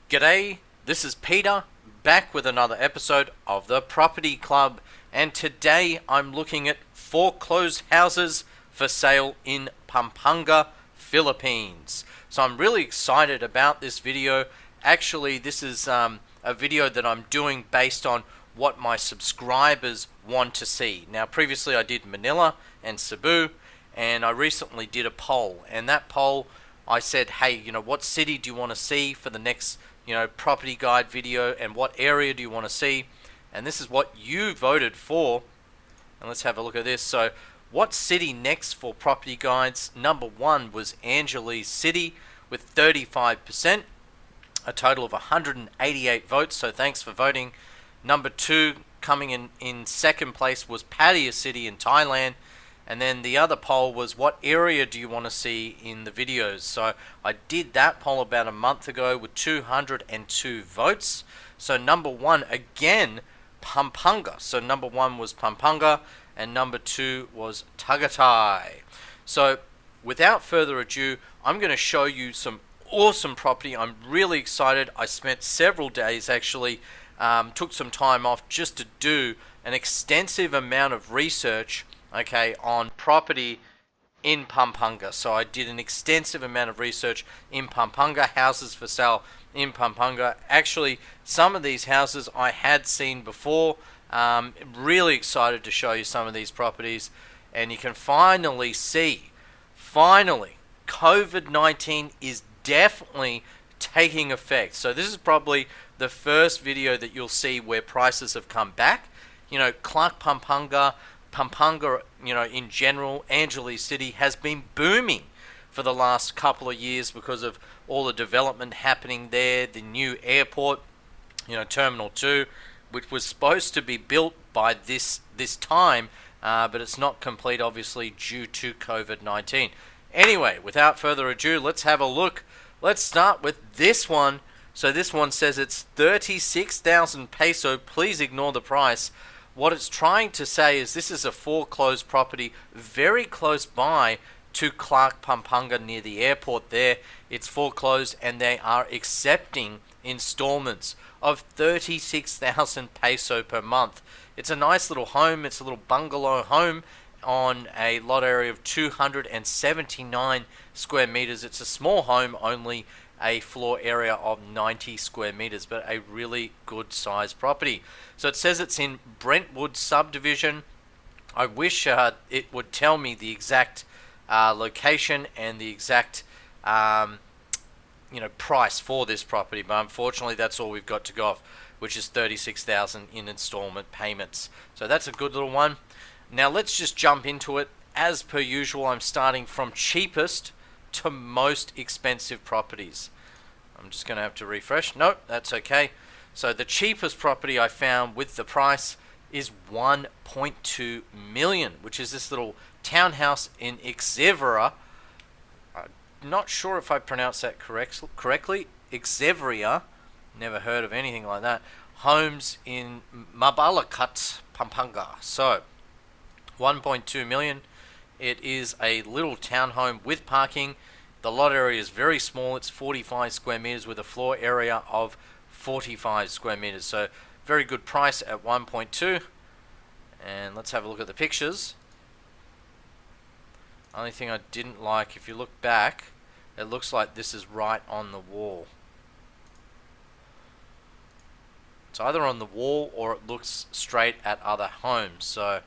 G'day, this is Peter, back with another episode of the Property Club, and today I'm looking at foreclosed houses for sale in Pampanga, Philippines. So I'm really excited about this video. Actually, this is a video that I'm doing based on what my subscribers want to see. Now, previously I did Manila and Cebu, and I recently did a poll, and that poll I said, hey, what city do you want to see for the next, property guide video, and what area do you want to see? And this is what you voted for. And let's have a look at this. So, what city next for property guides? Number one was Angeles City with 35%, a total of 188 votes. So, thanks for voting. Number two, coming in second place, was Pattaya City in Thailand. And then the other poll was, what area do you want to see in the videos? So I did that poll about a month ago with 202 votes. So number one, again, Pampanga. So number one was Pampanga, and number two was Tagaytay. So without further ado, I'm going to show you some awesome property. I'm really excited. I spent several days actually, took some time off just to do an extensive amount of research, okay, on property in Pampanga. So I did an extensive amount of research in Pampanga, houses for sale in Pampanga. Actually, some of these houses I had seen before. Really excited to show you some of these properties, and you can finally see, COVID-19 is definitely taking effect. So this is probably the first video that you'll see where prices have come back. Clark Pampanga, in general, Angeles City has been booming for the last couple of years because of all the development happening there. The new airport, Terminal 2, which was supposed to be built by this time, but it's not complete, obviously, due to COVID-19. Anyway, without further ado, let's have a look. Let's start with this one. So this one says it's 36,000 peso. Please ignore the price. What it's trying to say is this is a foreclosed property very close by to Clark Pampanga near the airport there. It's foreclosed, and they are accepting installments of 36,000 peso per month. It's a nice little home. It's a little bungalow home on a lot area of 279 square meters. It's a small home, only a floor area of 90 square meters, but a really good sized property. So it says it's in Brentwood subdivision. I wish it would tell me the exact location and the exact price for this property, but unfortunately that's all we've got to go off, which is 36,000 in installment payments. So that's a good little one. Now let's just jump into it. As per usual, I'm starting from cheapest to most expensive properties. I'm just going to have to refresh. Nope, that's okay. So the cheapest property I found with the price is 1.2 million, which is this little townhouse in Xevria. I'm not sure if I pronounced that correctly. Xevria. Never heard of anything like that. Homes in Mabalacat, Pampanga. So 1.2 million. It is a little townhome with parking. The lot area is very small. It's 45 square meters with a floor area of 45 square meters. So very good price at 1.2. And let's have a look at the pictures. Only thing I didn't like, if you look back, it looks like this is right on the wall. It's either on the wall or it looks straight at other homes. So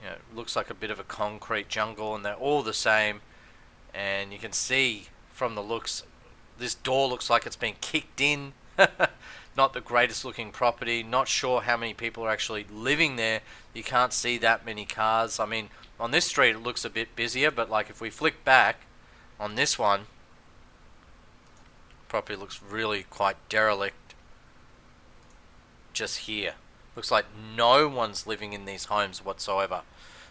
it looks like a bit of a concrete jungle, and they're all the same. And you can see from the looks, this door looks like it's been kicked in. Not the greatest looking property. Not sure how many people are actually living there. You can't see that many cars. I mean, on this street it looks a bit busier, but like if we flick back on this one, property looks really quite derelict. Just here. Looks like no one's living in these homes whatsoever.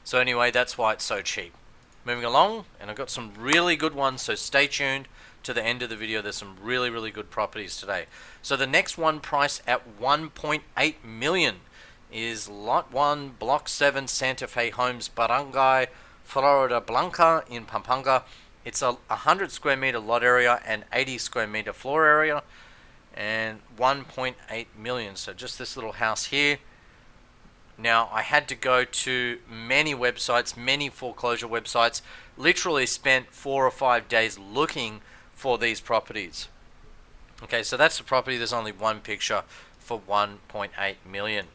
So anyway, that's why it's so cheap. Moving along, and I've got some really good ones, so stay tuned to the end of the video. There's some really, really good properties today. So the next one, priced at 1.8 million, is Lot 1, Block 7, Santa Fe Homes, Barangay Florida Blanca in Pampanga. It's a 100 square meter lot area and 80 square meter floor area. and 1.8 million. So just this little house here. Now, I had to go to many websites, many foreclosure websites, literally spent 4 or 5 days looking for these properties. Okay, so that's the property. There's only one picture for 1.8 million.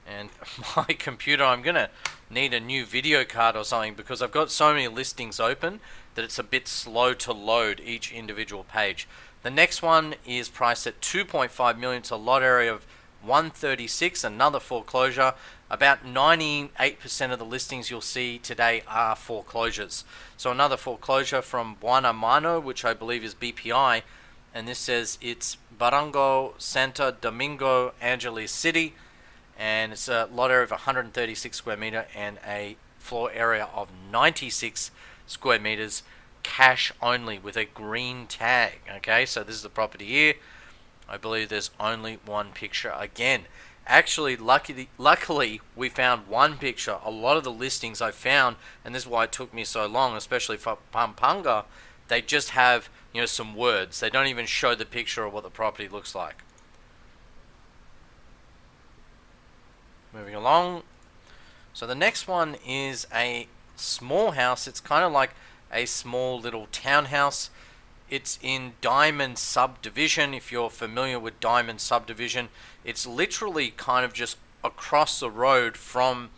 And my computer, I'm going to need a new video card or something because I've got so many listings open that it's a bit slow to load each individual page. The next one is priced at 2.5 million. It's a lot area of 136, another foreclosure. About 98% of the listings you'll see today are foreclosures. So another foreclosure from Buenamano, which I believe is BPI, and this says it's Barangay Santo Domingo, Angeles City, and it's a lot area of 136 square meter and a floor area of 96 square meters, cash only with a green tag. Okay, so this is the property here. I believe there's only one picture again. Actually, luckily we found one picture. A lot of the listings I found, and this is why it took me so long, especially for Pampanga, they just have, you know, some words. They don't even show the picture of what the property looks like. Moving along. So the next one is a small house. It's kind of like a small little townhouse. It's in Diamond Subdivision. If you're familiar with Diamond Subdivision, it's literally kind of just across the road from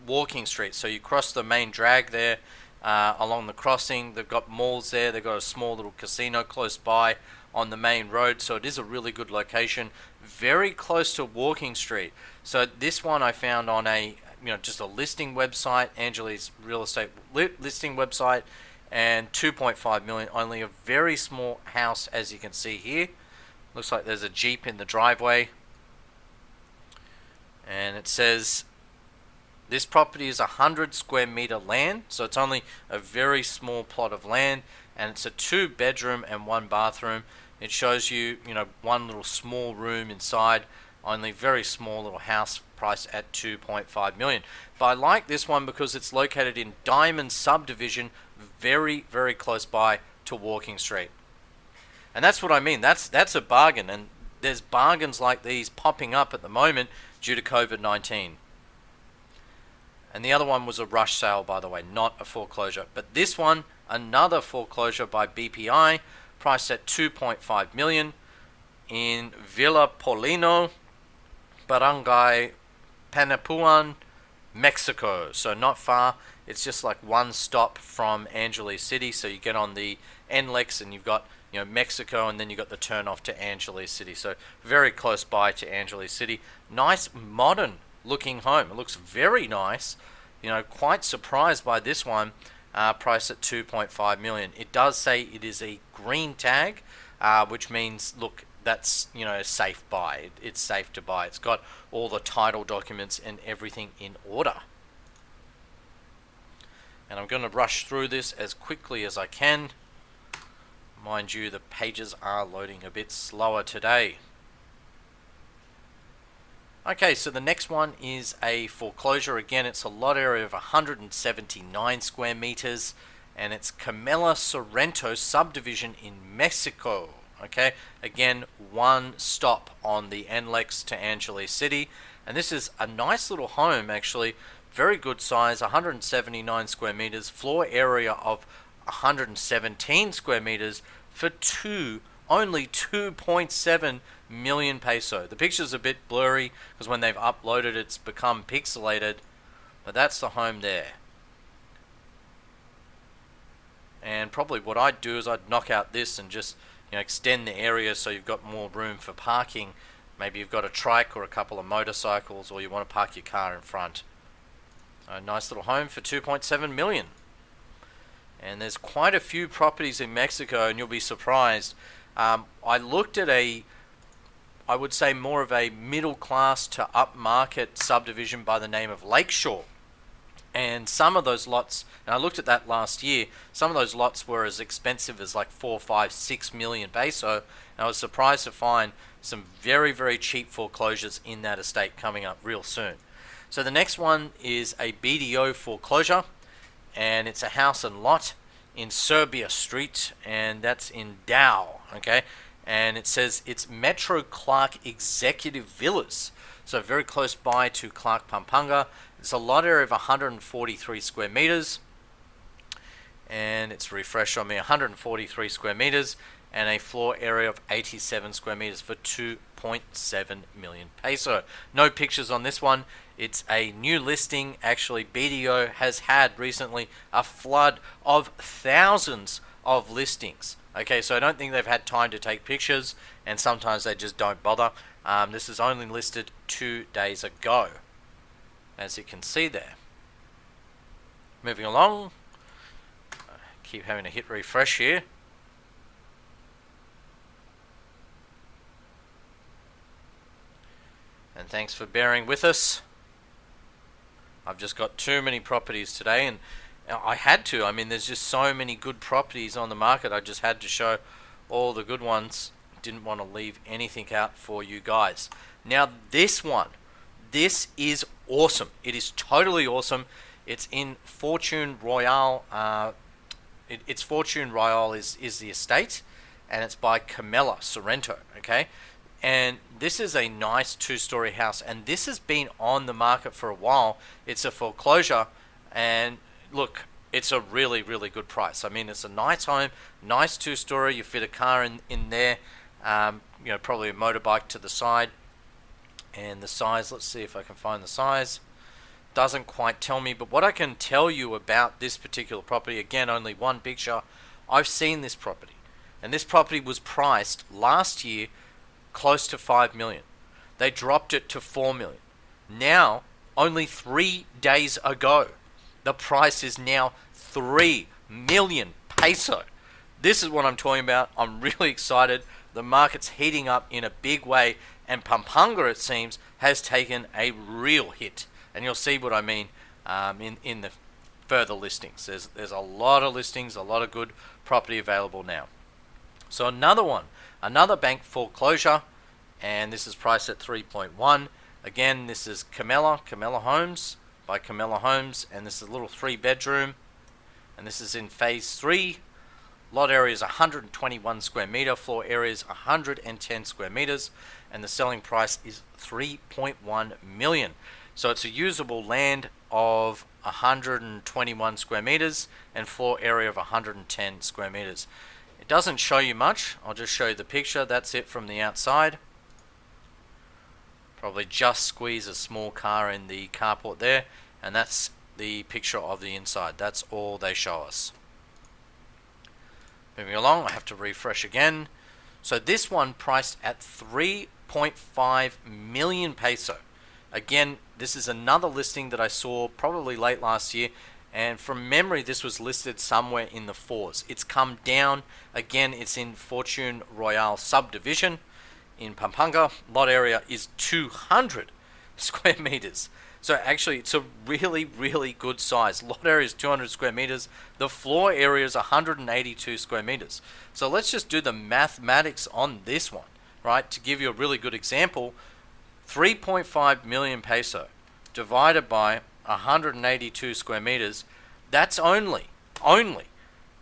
Walking Street. So you cross the main drag there along the crossing. They've got malls there. They've got a small little casino close by on the main road. So it is a really good location. Very close to Walking Street. So this one I found on a, just a listing website, Angeles real estate listing website, and 2.5 million. Only a very small house, as you can see here. Looks like there's a Jeep in the driveway, and it says this property is 100 square meter land, so it's only a very small plot of land, and it's a 2-bedroom and 1 bathroom. It shows you, one little small room inside. Only very small little house, priced at 2.5 million. But I like this one because it's located in Diamond Subdivision, very, very close by to Walking Street. And that's what I mean. That's a bargain, and there's bargains like these popping up at the moment due to COVID-19. And the other one was a rush sale, by the way, not a foreclosure. But this one, another foreclosure by BPI, priced at 2.5 million in Villa Polino, Barangay Panapuan, Mexico. So not far. It's just like one stop from Angeles City. So you get on the NLEX and you've got Mexico, and then you got the turn off to Angeles City. So very close by to Angeles City. Nice modern looking home. It looks very nice. Quite surprised by this one. Priced at 2.5 million. It does say it is a green tag, which means, look, that's a safe buy. It's safe to buy. It's got all the title documents and everything in order. And I'm going to rush through this as quickly as I can. Mind you, the pages are loading a bit slower today. Okay, so the next one is a foreclosure. Again, it's a lot area of 179 square meters, and it's Camela Sorrento subdivision in Mexico. Okay, again, one stop on the NLEX to Angeles City, and this is a nice little home, actually, very good size, 179 square meters, floor area of 117 square meters for only 2.7 million peso. The picture's a bit blurry because when they've uploaded it's become pixelated, but that's the home there. And probably what I'd do is I'd knock out this and just extend the area so you've got more room for parking. Maybe you've got a trike or a couple of motorcycles, or you want to park your car in front. A nice little home for 2.7 million. And there's quite a few properties in Mexico, and you'll be surprised. I looked at I would say more of a middle class to upmarket subdivision by the name of Lakeshore. And some of those lots, and I looked at that last year, some of those lots were as expensive as like 4, 5, 6 million peso. And I was surprised to find some very, very cheap foreclosures in that estate coming up real soon. So the next one is a BDO foreclosure. and it's a house and lot in Serbia Street, and that's in Dow, okay? And it says it's Metro Clark Executive Villas, so very close by to Clark Pampanga. It's a lot area of 143 square meters, and it's refreshed on me, 143 square meters, and a floor area of 87 square meters for 2.7 million peso. No pictures on this one. It's a new listing. Actually, BDO has had recently a flood of thousands of listings. Okay, so I don't think they've had time to take pictures, and sometimes they just don't bother. This is only listed 2 days ago, as you can see there. Moving along. Keep having to hit refresh here. And thanks for bearing with us. I've just got too many properties today, and I had to. I mean, there's just so many good properties on the market. I just had to show all the good ones. Didn't want to leave anything out for you guys. Now, this one, this is awesome. It is totally awesome. It's in Fortune Royale. It's Fortune Royale is the estate, and it's by Camilla Sorrento. Okay. And this is a nice two-story house, and this has been on the market for a while. It's a foreclosure, and look, it's a really, really good price. I mean, it's a nice home, nice two-story. You fit a car in there, probably a motorbike to the side. And the size, let's see if I can find the size. Doesn't quite tell me, but what I can tell you about this particular property, again, only one picture. I've seen this property, and this property was priced last year close to 5 million. They dropped it to 4 million. Now, only 3 days ago, the price is now 3 million peso. This is what I'm talking about. I'm really excited. The market's heating up in a big way, and Pampanga, it seems, has taken a real hit. And you'll see what I mean in the further listings. There's a lot of listings, a lot of good property available now. So another bank foreclosure, and this is priced at 3.1. Again, this is Camilla Homes by Camilla Homes, and this is a little 3-bedroom, and this is in phase 3. Lot area is 121 square meter, floor area is 110 square meters, and the selling price is 3.1 million. So it's a usable land of 121 square meters and floor area of 110 square meters. It doesn't show you much. I'll just show you the picture. That's it from the outside. Probably just squeeze a small car in the carport there, and that's the picture of the inside. That's all they show us. Moving along, I have to refresh again. So this one priced at 3.5 million peso. Again, this is another listing that I saw probably late last year, and from memory this was listed somewhere in the 4s. It's come down. Again, it's in Fortune Royale subdivision in Pampanga. Lot area is 200 square meters. So actually it's a really, really good size. Lot area is 200 square meters. The floor area is 182 square meters. So let's just do the mathematics on this one, right? To give you a really good example, 3.5 million peso divided by 182 square meters, that's only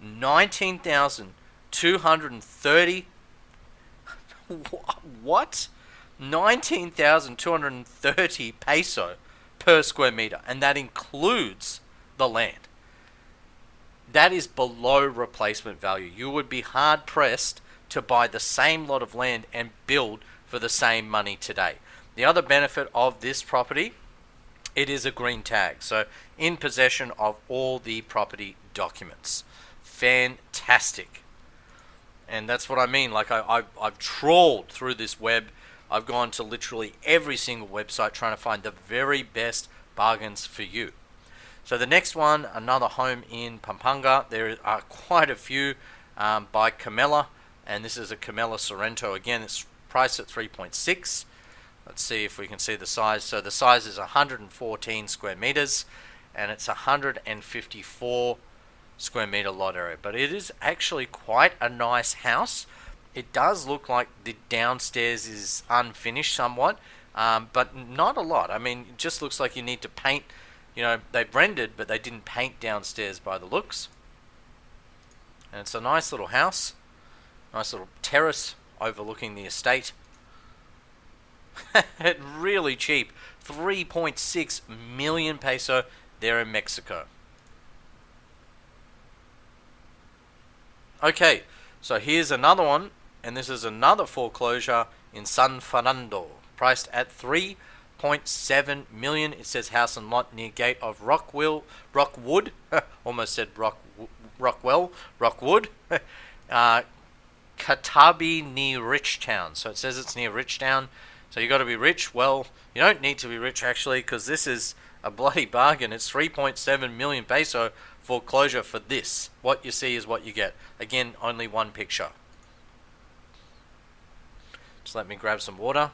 19,230 what? 19,230 peso per square meter, and that includes the land. That is below replacement value. You would be hard pressed to buy the same lot of land and build for the same money today. The other benefit of this property, it is a green tag, so in possession of all the property documents. Fantastic. And that's what I mean. Like I've trawled through this web. I've gone to literally every single website trying to find the very best bargains for you. So the next one, another home in Pampanga. There are quite a few by Camilla, and this is a Camilla Sorrento. Again, it's priced at 3.6. Let's see if we can see the size. So the size is 114 square meters, and it's 154 square meter lot area. But it is actually quite a nice house. It does look like the downstairs is unfinished somewhat, but not a lot. I mean, it just looks like you need to paint You know, they've rendered, but they didn't paint downstairs by the looks. And it's a nice little house. Nice little terrace overlooking the estate. Really cheap. 3.6 million peso there in Mexico. Okay, so here's another one, and this is another foreclosure in San Fernando, priced at 3.7 million. It says house and lot near gate of Rockwood. Almost said Rockwood. Katabi near Richtown. So it says it's near Richtown. So you got to be rich. Well, you don't need to be rich actually, because this is a bloody bargain. It's 3.7 million peso foreclosure for this. What you see is what you get. Again, only one picture. Just let me grab some water.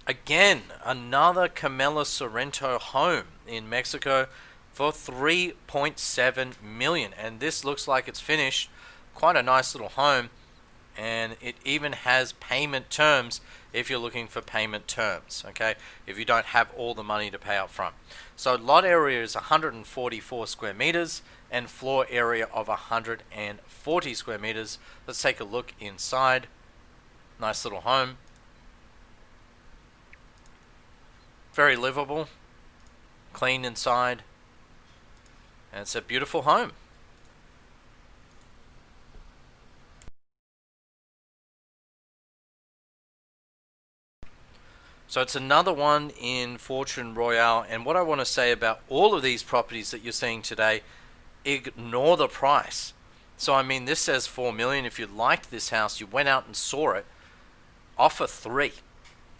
Again, another Camela Sorrento home in Mexico for 3.7 million, and this looks like it's finished. Quite a nice little home, and it even has payment terms if you're looking for payment terms, okay, if you don't have all the money to pay up front. So lot area is 144 square meters and floor area of 140 square meters. Let's take a look inside. Nice little home, very livable, clean inside, and it's a beautiful home. So it's another one in Fortune Royale, and what I want to say about all of these properties that you're seeing today, ignore the price. So I mean, this says 4 million. If you liked this house, you went out and saw it, offer 3.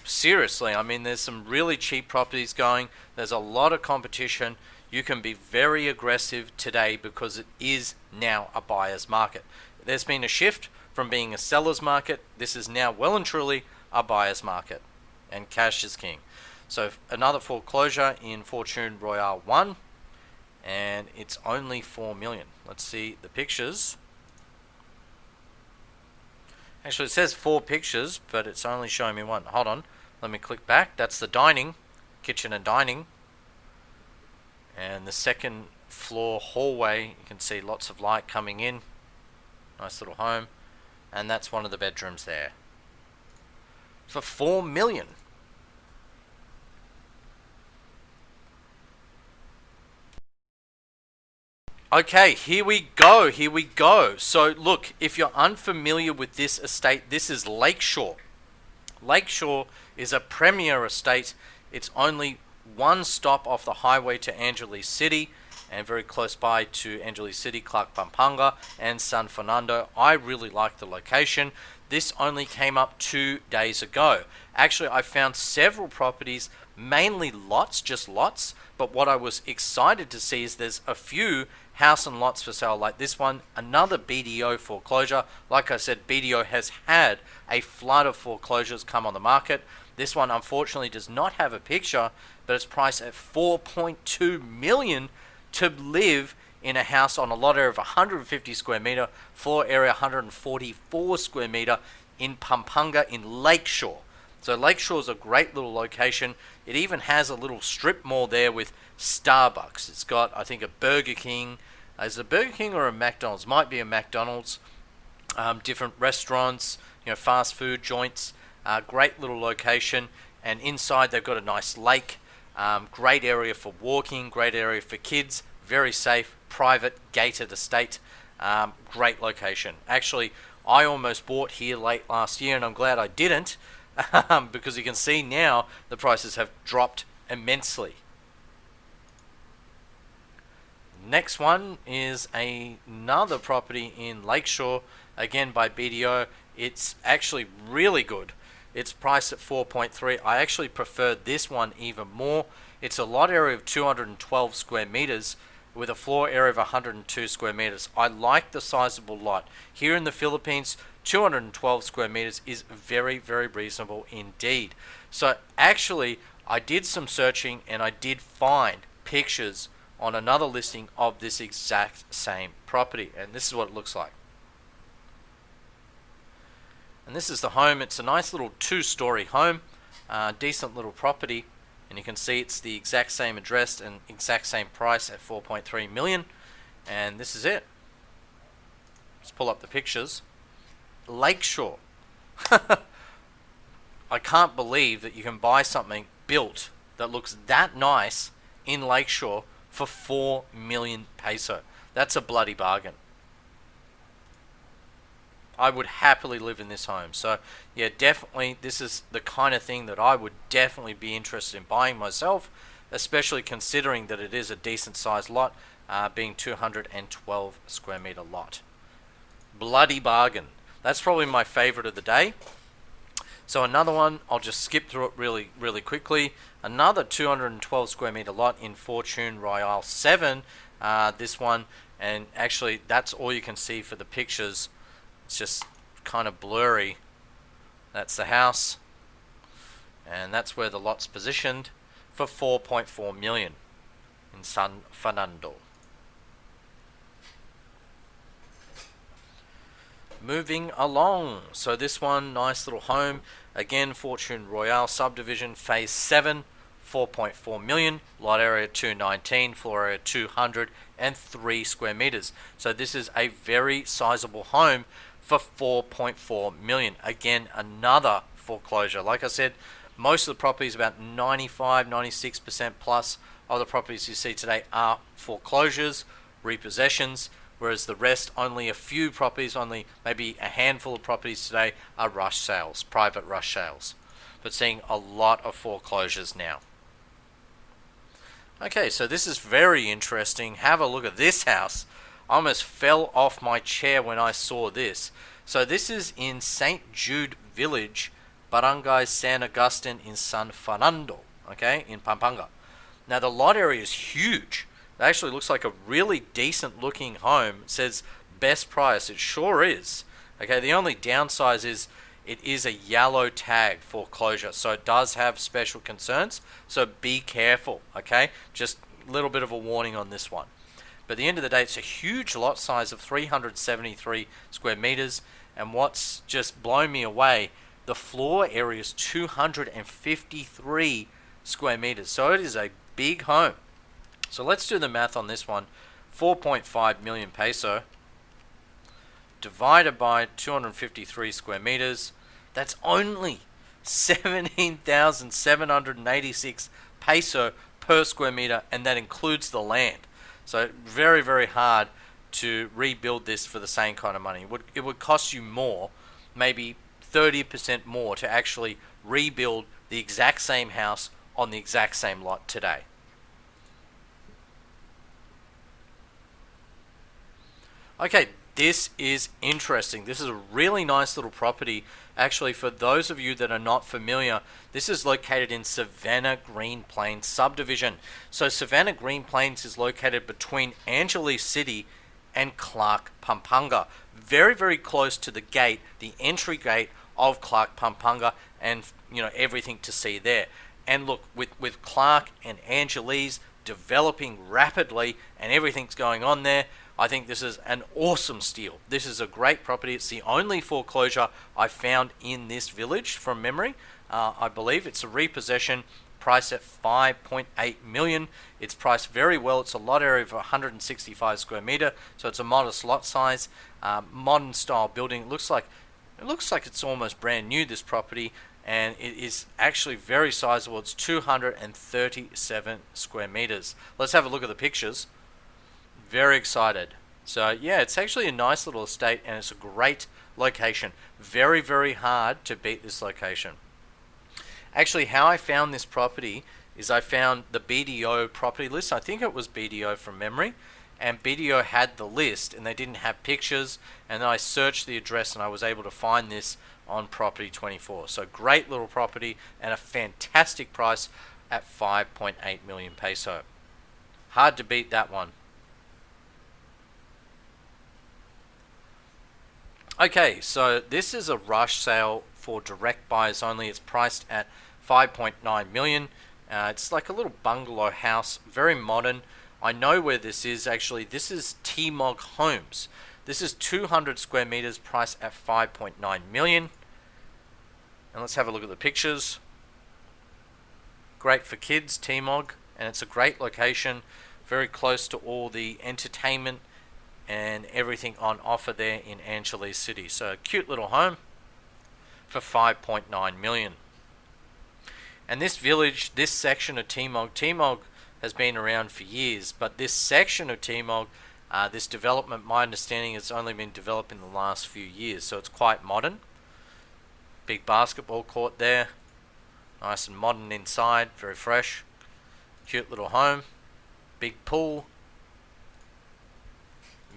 Seriously, I mean, there's some really cheap properties going. There's a lot of competition. You can be very aggressive today because it is now a buyer's market. There's been a shift from being a seller's market. This is now well and truly a buyer's market, and cash is king. So another foreclosure in Fortune Royale 1, and it's only 4 million. Let's see the pictures. Actually, it says 4 pictures, but it's only showing me 1. Hold on, let me click back. That's the dining, kitchen and dining. And the second floor hallway, you can see lots of light coming in. Nice little home. And that's one of the bedrooms there. For 4 million. Okay, here we go. So look, if you're unfamiliar with this estate, this is Lakeshore. Lakeshore is a premier estate. It's only one stop off the highway to Angeles City, and very close by to Angeles City, Clark Pampanga, and San Fernando. I really like the location. This only came up 2 days ago. Actually, I found several properties, mainly lots, just lots, but what I was excited to see is there's a few house and lots for sale like this one, another BDO foreclosure. Like I said, BDO has had a flood of foreclosures come on the market. This one unfortunately does not have a picture, but it's priced at 4.2 million to live in a house on a lot area of 150 square meter, floor area 144 square meter in Pampanga in Lakeshore. So Lakeshore is a great little location. It even has a little strip mall there with Starbucks. It's got, I think, a Burger King. Is it a Burger King or a McDonald's? Might be a McDonald's. Different restaurants, fast food joints. Great little location. And inside they've got a nice lake. Great area for walking. Great area for kids. Very safe, private, gated estate. Great location. Actually, I almost bought here late last year, and I'm glad I didn't. Because you can see now the prices have dropped immensely. Next one is another property in Lakeshore, again by BDO. It's actually really good. It's priced at 4.3. I actually prefer this one even more. It's a lot area of 212 square meters with a floor area of 102 square meters. I like the sizable lot. Here in the Philippines, 212 square meters is very, very reasonable indeed. So actually, I did some searching and I did find pictures on another listing of this exact same property, and this is what it looks like. And this is the home. It's a nice little 2-story home. Decent little property, and you can see it's the exact same address and exact same price at 4.3 million. And this is it. Let's pull up the pictures. Lakeshore. I can't believe that you can buy something built that looks that nice in Lakeshore for 4 million peso. That's a bloody bargain. I would happily live in this home. So yeah, definitely this is the kind of thing that I would definitely be interested in buying myself, especially considering that it is a decent sized lot, being 212 square meter lot. Bloody bargain. That's probably my favorite of the day. So another one, I'll just skip through it really quickly. Another 212 square meter lot in Fortune Royale 7. This one, and actually that's all you can see for the pictures. It's just kind of blurry. That's the house, and that's where the lot's positioned for 4.4 million in San Fernando. Moving along, so this one, nice little home, again Fortune Royale subdivision, phase 7, 4.4 million, lot area 219, floor area 203 square meters. So this is a very sizable home for 4.4 million. Again, another foreclosure. Like I said, most of the properties, about 95-96% plus of the properties you see today are foreclosures, repossessions, whereas the rest, only a few properties, only maybe a handful of properties today are rush sales, private rush sales. But seeing a lot of foreclosures now. Okay, so this is very interesting. Have a look at this house. I almost fell off my chair when I saw this. So this is in St. Jude Village, Barangay San Agustin in San Fernando, okay, in Pampanga. Now the lot area is huge. It actually looks like a really decent looking home. It says best price. It sure is. Okay, the only downside is it is a yellow tag foreclosure, so it does have special concerns. So be careful, okay? Just a little bit of a warning on this one. But at the end of the day, it's a huge lot size of 373 square meters. And what's just blown me away, the floor area is 253 square meters. So it is a big home. So let's do the math on this one. 4.5 million peso divided by 253 square meters. That's only 17,786 peso per square meter, and that includes the land. So very, very hard to rebuild this for the same kind of money. It would cost you more, maybe 30% more, to actually rebuild the exact same house on the exact same lot today. Okay, this is interesting. This is a really nice little property. Actually, for those of you that are not familiar, this is located in Savannah Green Plains subdivision. So Savannah Green Plains is located between Angeles City and Clark, Pampanga. Very, very close to the gate, the entry gate of Clark, Pampanga, and everything to see there. And look, with Clark and Angeles developing rapidly and everything's going on there, I think this is an awesome steal. This is a great property. It's the only foreclosure I found in this village from memory. I believe it's a repossession, priced at 5.8 million. It's priced very well. It's a lot area of 165 square meter, so it's a modest lot size. Modern style building. It looks like it's almost brand new, this property, and it is actually very sizable. It's 237 square meters. Let's have a look at the pictures. Very excited. So yeah, it's actually a nice little estate, and it's a great location. Very, very hard to beat this location. Actually, how I found this property is I found the BDO property list. I think it was BDO from memory, and BDO had the list and they didn't have pictures, and then I searched the address and I was able to find this on Property 24. So great little property and a fantastic price at 5.8 million peso. Hard to beat that one. Okay, so this is a rush sale for direct buyers only. It's priced at 5.9 million. It's like a little bungalow house, very modern. I know where this is actually. This is Tmog Homes. This is 200 square meters, priced at 5.9 million. And let's have a look at the pictures. great for kids, Tmog, and it's a great location, very close to all the entertainment and everything on offer there in Angeles City. So a cute little home for 5.9 million. And this village, this section of Tmog has been around for years, but this section of Tmog, this development, my understanding, has only been developed in the last few years, so it's quite modern. Big basketball court there, nice and modern inside, very fresh. Cute little home, big pool,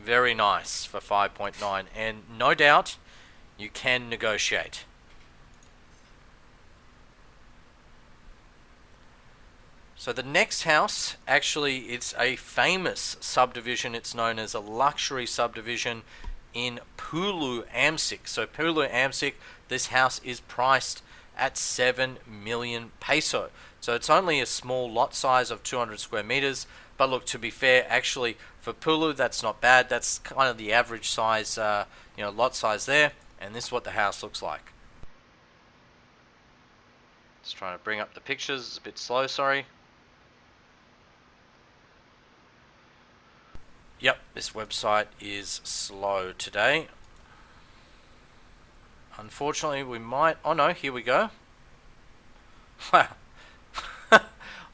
very nice for 5.9, and no doubt you can negotiate. So the next house, actually, it's a famous subdivision. It's known as a luxury subdivision in Pulu Amsic. So Pulu Amsic, this house is priced at 7 million peso. So it's only a small lot size of 200 square meters. But look, to be fair, actually for Pulu, that's not bad. That's kind of the average size, lot size there. And this is what the house looks like. Just trying to bring up the pictures. It's a bit slow, sorry. Yep, this website is slow today. Unfortunately, we might... Oh no, here we go. Wow.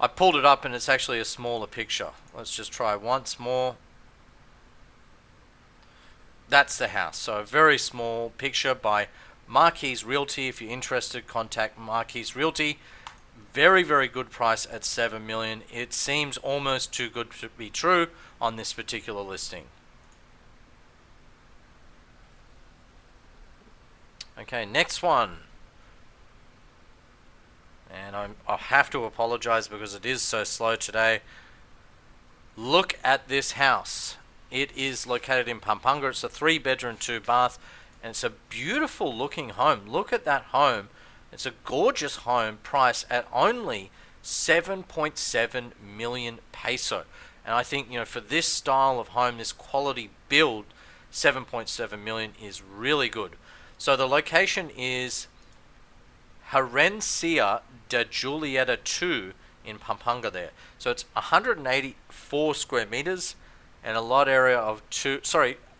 I pulled it up and it's actually a smaller picture. Let's just try once more. That's the house. So a very small picture by Marquis Realty. If you're interested, contact Marquis Realty. Very, very good price at 7 million. It seems almost too good to be true on this particular listing. Okay, next one. And I'll have to apologize because it is so slow today. Look at this house. It is located in Pampanga. It's a 3-bedroom, 2-bath, and it's a beautiful looking home. Look at that home. It's a gorgeous home priced at only 7.7 million peso. And I think, for this style of home, this quality build, 7.7 million is really good. So the location is Herencia de Julieta 2 in Pampanga there. So it's 184 square meters and a lot area of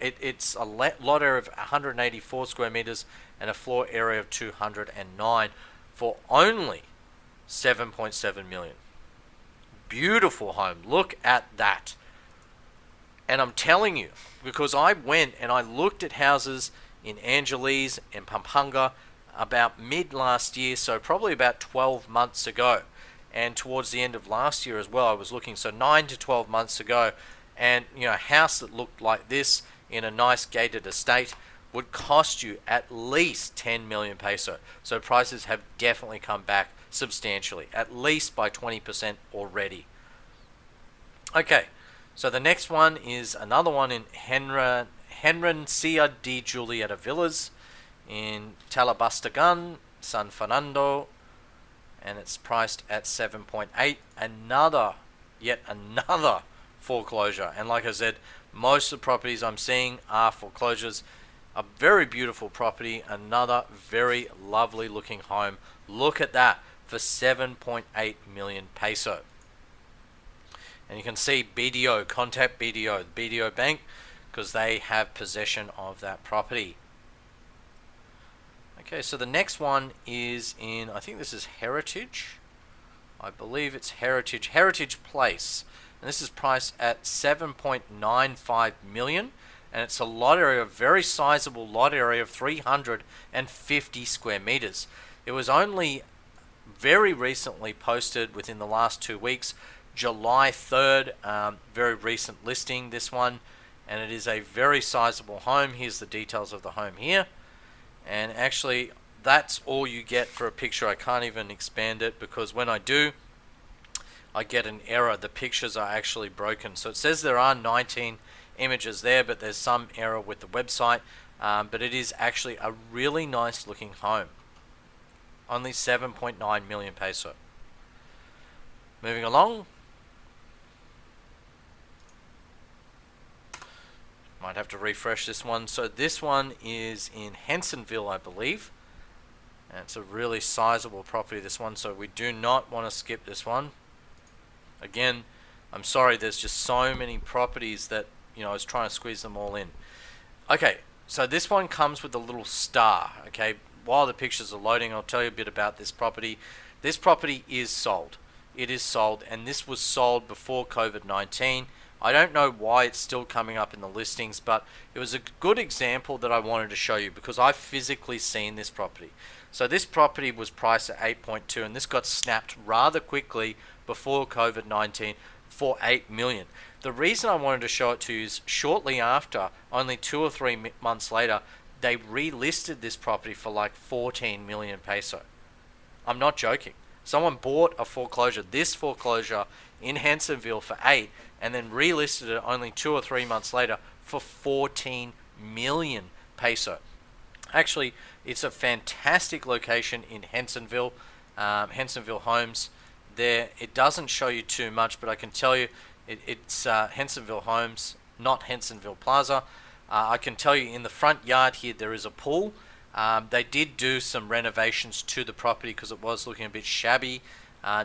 it's a lot area of 184 square meters and a floor area of 209 for only 7.7 million. Beautiful home. Look at that. And I'm telling you, because I went and I looked at houses in Angeles and Pampanga about mid last year, so probably about 12 months ago. And towards the end of last year as well, I was looking, so 9 to 12 months ago. And, a house that looked like this in a nice gated estate would cost you at least 10 million peso. So prices have definitely come back substantially, at least by 20% already. Okay, so the next one is another one in Herencia de Julieta Villas in Talabastagan, San Fernando, and it's priced at 7.8. Yet another foreclosure. And like I said, most of the properties I'm seeing are foreclosures. A very beautiful property, another very lovely looking home. Look at that for 7.8 million peso. And you can see BDO, contact BDO, the BDO Bank, because they have possession of that property. Okay, so the next one is in, I think this is Heritage. I believe it's Heritage Place. And this is priced at 7.95 million. And it's a lot area, a very sizable lot area of 350 square meters. It was only very recently posted within the last 2 weeks, July 3rd, very recent listing, this one. And it is a very sizable home. Here's the details of the home here. And actually, that's all you get for a picture. I can't even expand it because when I do, I get an error. The pictures are actually broken. So it says there are 19 images there, but there's some error with the website. But it is actually a really nice looking home. Only 7.9 million peso. Moving along. Might have to refresh this one. So this one is in Hensonville, I believe. And it's a really sizable property, this one, so we do not want to skip this one. Again, I'm sorry, there's just so many properties that, I was trying to squeeze them all in. Okay, so this one comes with a little star, okay? While the pictures are loading, I'll tell you a bit about this property. This property is sold. It is sold, and this was sold before COVID-19. I don't know why it's still coming up in the listings, but it was a good example that I wanted to show you because I've physically seen this property. So this property was priced at 8.2, and this got snapped rather quickly before COVID-19 for 8 million. The reason I wanted to show it to you is shortly after, only 2 or 3 months later, they relisted this property for like 14 million peso. I'm not joking. Someone bought a foreclosure, this foreclosure in Hensonville for 8, and then relisted it only 2 or 3 months later for 14 million peso. Actually, it's a fantastic location in Hensonville, Hensonville Homes. There, it doesn't show you too much, but I can tell you it's Hensonville Homes, not Hensonville Plaza. I can tell you in the front yard here there is a pool. They did do some renovations to the property because it was looking a bit shabby,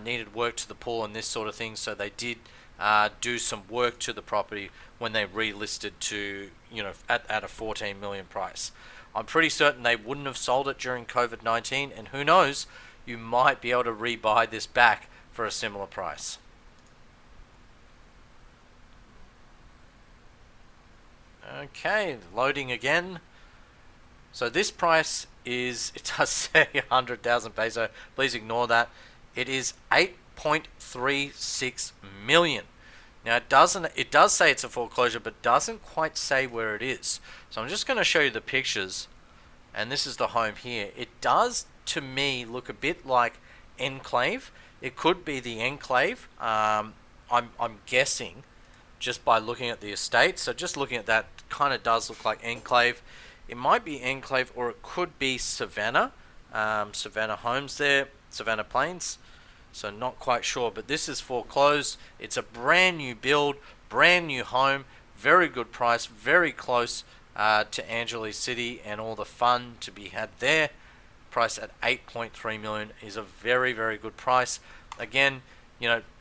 needed work to the pool and this sort of thing, so they did do some work to the property when they relisted to, at a 14 million price. I'm pretty certain they wouldn't have sold it during COVID-19, and who knows, you might be able to rebuy this back for a similar price. Okay, loading again. So this price is, it does say 100,000 peso, please ignore that. It is 8.36 million. Now it does say it's a foreclosure, but doesn't quite say where it is. So I'm just going to show you the pictures, and this is the home here. It does, to me, look a bit like Enclave. It could be the Enclave. I'm guessing just by looking at the estate. So just looking at that, kind of does look like Enclave. It might be Enclave, or it could be Savannah. Savannah Homes there, Savannah Plains. So not quite sure, but this is foreclosed. It's a brand new build, brand new home, very good price, very close to Angeles City and all the fun to be had there. Price at 8.3 million is a very, very good price. Again,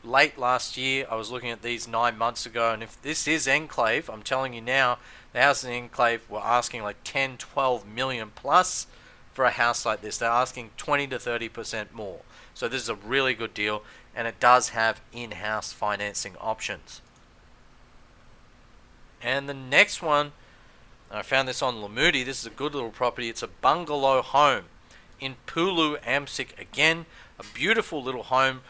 late last year, I was looking at these 9 months ago, and if this is Enclave, I'm telling you now, the houses in Enclave were asking like 10, 12 million plus for a house like this. They're asking 20 to 30% more. So this is a really good deal, and it does have in-house financing options. And the next one, I found this on Lamudi. This is a good little property. It's a bungalow home in Pulu Amsic. Again, a beautiful little home,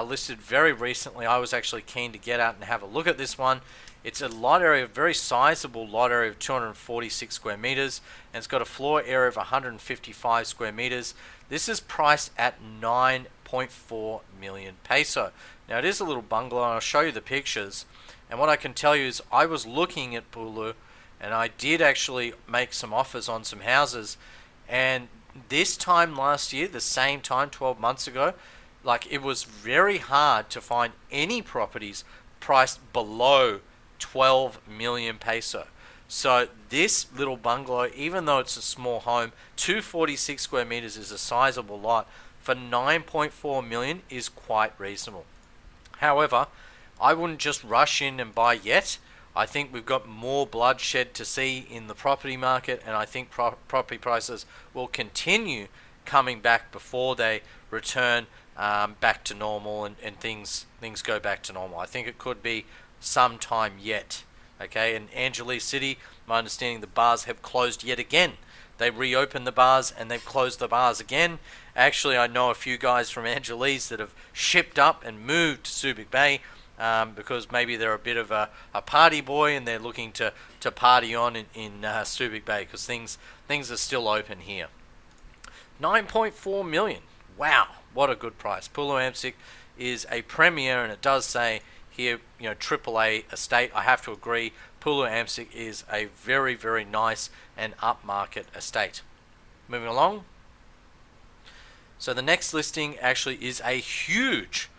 listed very recently. I was actually keen to get out and have a look at this one. It's a lot area, very sizable lot area of 246 square meters, and it's got a floor area of 155 square meters. This is priced at 9.4 million peso. Now it is a little bungalow, and I'll show you the pictures. And what I can tell you is I was looking at Pulu, and I did actually make some offers on some houses. And this time last year, the same time, 12 months ago, like, it was very hard to find any properties priced below 12 million peso. So this little bungalow, even though it's a small home, 246 square meters is a sizable lot, for 9.4 million is quite reasonable. However, I wouldn't just rush in and buy yet. I think we've got more bloodshed to see in the property market, and I think property prices will continue coming back before they return back to normal, and things go back to normal. I think it could be some time yet. Okay, in Angeles City, my understanding, the bars have closed yet again. They reopened the bars and they've closed the bars again. Actually, I know a few guys from Angeles that have shipped up and moved to Subic Bay because maybe they're a bit of a party boy and they're looking to party on in Subic Bay because things are still open here. 9.4 million. Wow, what a good price. Pulu Amsic is a premier, and it does say here, AAA estate. I have to agree, Pulu Amsic is a very, very nice and upmarket estate. Moving along. So the next listing actually is a huge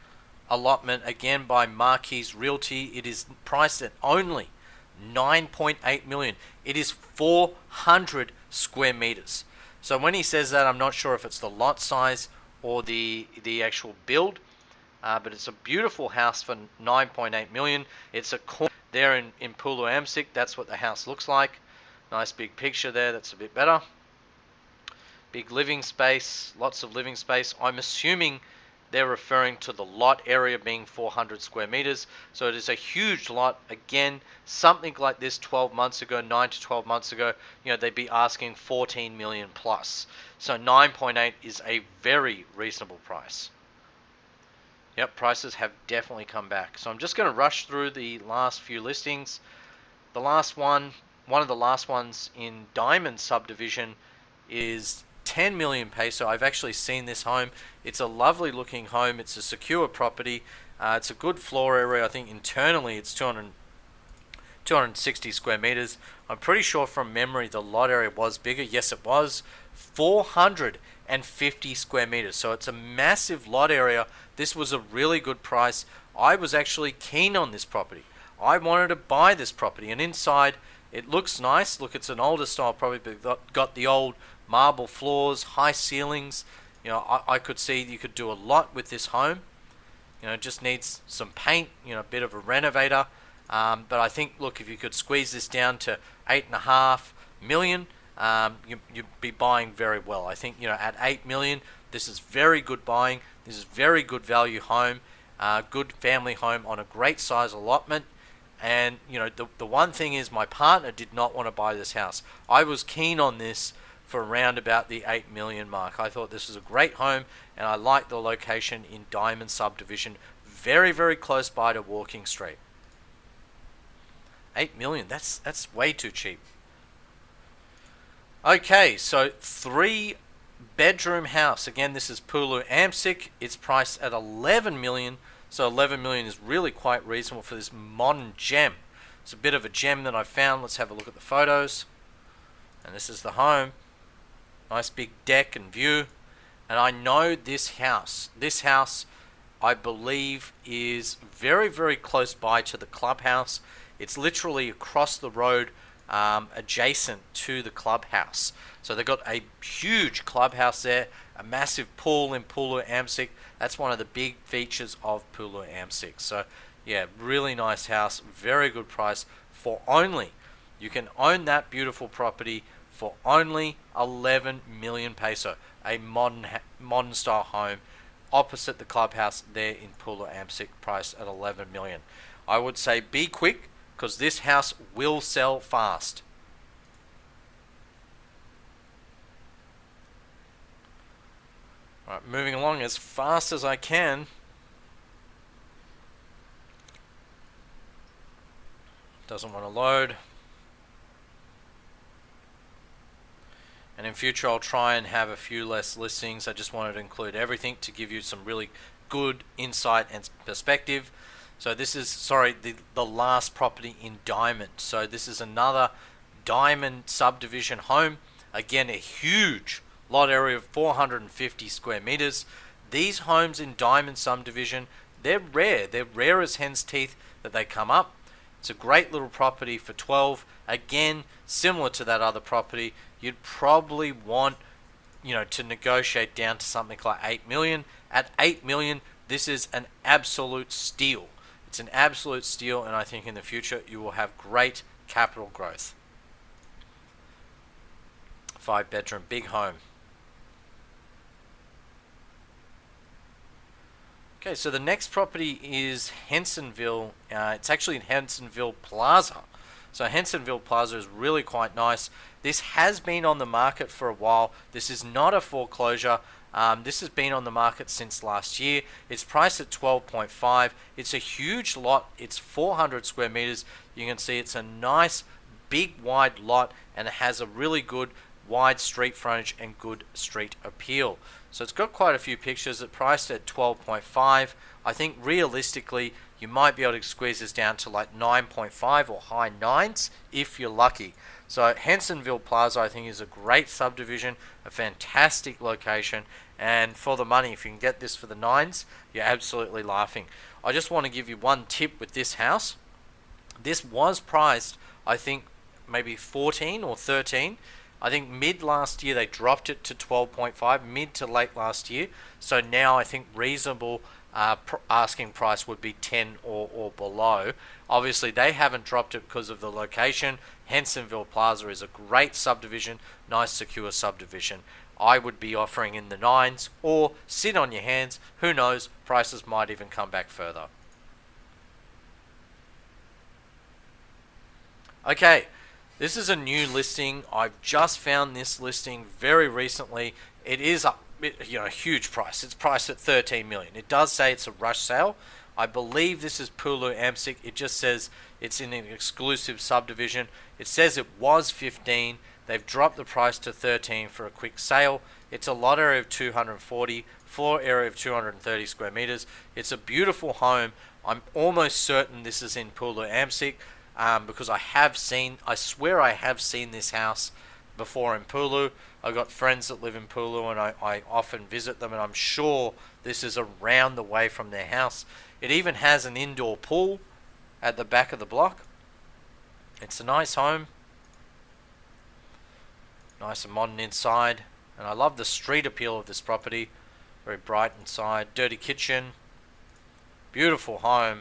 allotment, again by Marquis Realty. It is priced at only 9.8 million. It is 400 square meters. So when he says that, I'm not sure if it's the lot size or the actual build, but it's a beautiful house for 9.8 million. It's a corner there in Pulu Amsic. That's what the house looks like. Nice big picture there. That's a bit better. Big living space, lots of living space. I'm assuming they're referring to the lot area being 400 square meters. So it is a huge lot. Again, something like this 12 months ago, 9 to 12 months ago, they'd be asking 14 million plus. So 9.8 is a very reasonable price. Yep, prices have definitely come back. So I'm just going to rush through the last few listings. The last one of the last ones in Diamond subdivision is 10 million peso. I've actually seen this home. It's a lovely looking home. It's a secure property. It's a good floor area. I think internally it's 260 square meters. I'm pretty sure from memory the lot area was bigger. Yes, it was 450 square meters. So it's a massive lot area. This was a really good price. I was actually keen on this property. I wanted to buy this property, and inside it looks nice. Look, it's an older style property, but got the old marble floors, high ceilings. I could see you could do a lot with this home. It just needs some paint, a bit of a renovator. But I think, look, if you could squeeze this down to 8.5 million, you'd be buying very well. I think, at 8 million, this is very good buying. This is very good value home, good family home on a great size allotment. And, the one thing is my partner did not want to buy this house. I was keen on this for around about the 8 million mark. I thought this was a great home, and I like the location in Diamond subdivision. Very, very close by to Walking Street. 8 million, that's way too cheap. Okay, so 3-bedroom house. Again, this is Pulu Amsic. It's priced at 11 million. So 11 million is really quite reasonable for this modern gem. It's a bit of a gem that I found. Let's have a look at the photos. And this is the home. Nice big deck and view. And I know this house I believe is very, very close by to the clubhouse. It's literally across the road, adjacent to the clubhouse. So they've got a huge clubhouse there, a massive pool in Pulu Amsic. That's one of the big features of Pulu Amsic. So yeah, really nice house, very good price for only, you can own that beautiful property for only 11 million peso, a modern style home opposite the clubhouse there in Pulu Amsic, priced at 11 million. I would say be quick, because this house will sell fast. Alright, moving along as fast as I can. Doesn't want to load. And in future I'll try and have a few less listings. I just wanted to include everything to give you some really good insight and perspective. So this is, the last property in Diamond. So this is another Diamond subdivision home. Again, a huge lot area of 450 square meters. These homes in Diamond subdivision, they're rare. They're rare as hen's teeth that they come up. It's a great little property for 12. Again, similar to that other property, you'd probably want, to negotiate down to something like 8 million. At 8 million, this is an absolute steal. It's an absolute steal, and I think in the future you will have great capital growth. 5-bedroom, big home. Okay, so the next property is Hensonville. It's actually in Hensonville Plaza. So Hensonville Plaza is really quite nice. This has been on the market for a while. This is not a foreclosure. This has been on the market since last year. It's priced at 12.5. It's a huge lot. It's 400 square meters. You can see it's a nice, big, wide lot, and it has a really good wide street frontage and good street appeal. So it's got quite a few pictures. It's priced at 12.5. I think realistically you might be able to squeeze this down to like 9.5 or high 9s if you're lucky. So Hensonville Plaza, I think, is a great subdivision, a fantastic location, and for the money, if you can get this for the 9s, you're absolutely laughing. I just want to give you one tip with this house. This was priced, I think, maybe 14 or 13. I think mid last year they dropped it to 12.5, mid to late last year. So now I think reasonable asking price would be 10 or below. Obviously they haven't dropped it because of the location. Hensonville Plaza is a great subdivision, nice secure subdivision. I would be offering in the 9s or sit on your hands. Who knows, prices might even come back further. Okay, this is a new listing. I've just found this listing very recently. It is a huge price. It's priced at 13 million. It does say it's a rush sale. I believe this is Pulu Amsic. It just says it's in an exclusive subdivision. It says it was 15. They've dropped the price to 13 for a quick sale. It's a lot area of 240, floor area of 230 square meters. It's a beautiful home. I'm almost certain this is in Pulu Amsic. Because I swear I have seen this house before in Pulu. I've got friends that live in Pulu and I often visit them, and I'm sure this is around the way from their house. It even has an indoor pool at the back of the block. It's a nice home. Nice and modern inside. And I love the street appeal of this property. Very bright inside. Dirty kitchen. Beautiful home.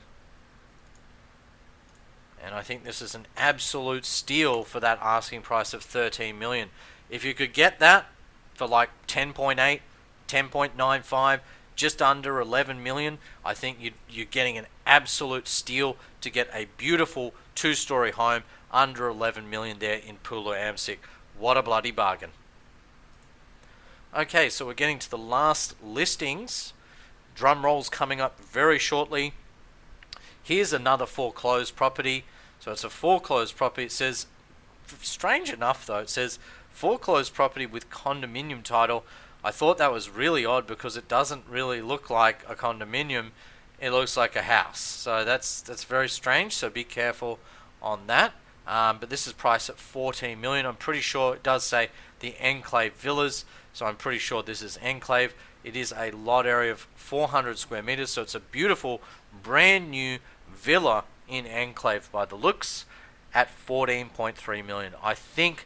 And I think this is an absolute steal for that asking price of 13 million. If you could get that for like 10.8, 10.95, just under 11 million, I think you're getting an absolute steal to get a beautiful 2-story home under 11 million there in Pulu Amsic. What a bloody bargain. Okay, so we're getting to the last listings. Drum rolls coming up very shortly. Here's another foreclosed property. So it's a foreclosed property. It says, strange enough though, it says foreclosed property with condominium title. I thought that was really odd because it doesn't really look like a condominium. It looks like a house. So that's very strange. So be careful on that. But this is priced at 14 million. I'm pretty sure it does say the Enclave Villas. So I'm pretty sure this is Enclave. It is a lot area of 400 square meters. So it's a beautiful brand new villa in Enclave by the looks at 14.3 million. I think,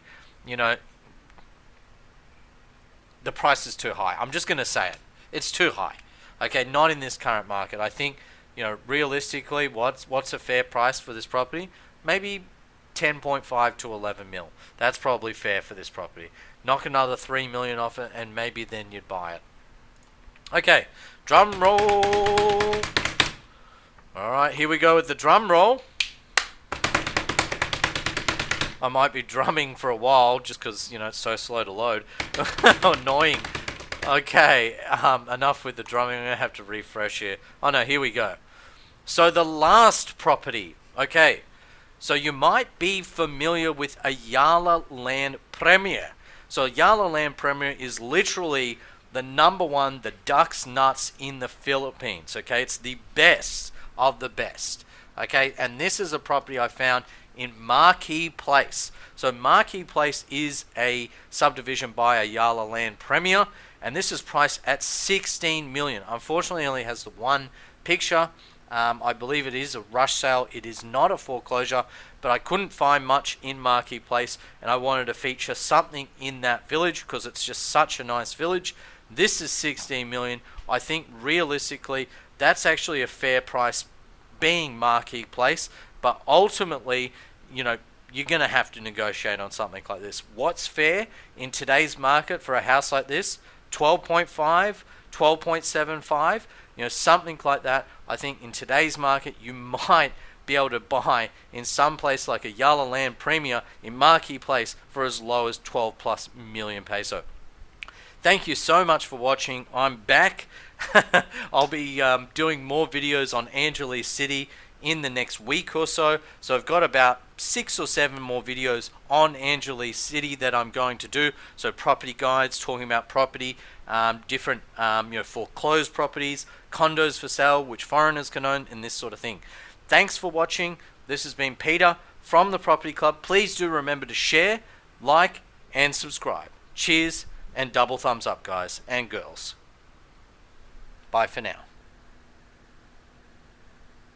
the price is too high. I'm just going to say it. It's too high. Okay, not in this current market. I think, realistically, what's a fair price for this property? Maybe 10.5 to 11 mil. That's probably fair for this property. Knock another 3 million off it and maybe then you'd buy it. Okay, drum roll. Alright, here we go with the drum roll. I might be drumming for a while just because, it's so slow to load. Annoying. Okay, enough with the drumming. I'm going to have to refresh here. Oh no, here we go. So the last property. Okay, so you might be familiar with Ayala Land Premier. So Ayala Land Premier is literally the number one, the duck's nuts in the Philippines. Okay, it's the best of the best. Okay, and this is a property I found in Marquee Place. So Marquee Place is a subdivision by Ayala Land Premier, and this is priced at 16 million. Unfortunately, it only has the one picture. I believe it is a rush sale. It is not a foreclosure, but I couldn't find much in Marquee Place, and I wanted to feature something in that village because it's just such a nice village. This is 16 million. I think realistically, that's actually a fair price being Marquee Place, but ultimately, you're going to have to negotiate on something like this. What's fair in today's market for a house like this? 12.5, 12.75, something like that. I think in today's market, you might be able to buy in some place like Ayala Land Premier in Marquee Place for as low as 12 plus million peso. Thank you so much for watching. I'm back. I'll be doing more videos on Angeles City in the next week or so. So I've got about 6 or 7 more videos on Angeles City that I'm going to do. So property guides, talking about property, different foreclosed properties, condos for sale, which foreigners can own, and this sort of thing. Thanks for watching. This has been Peter from the Property Club. Please do remember to share, like, and subscribe. Cheers and double thumbs up, guys and girls. Bye for now.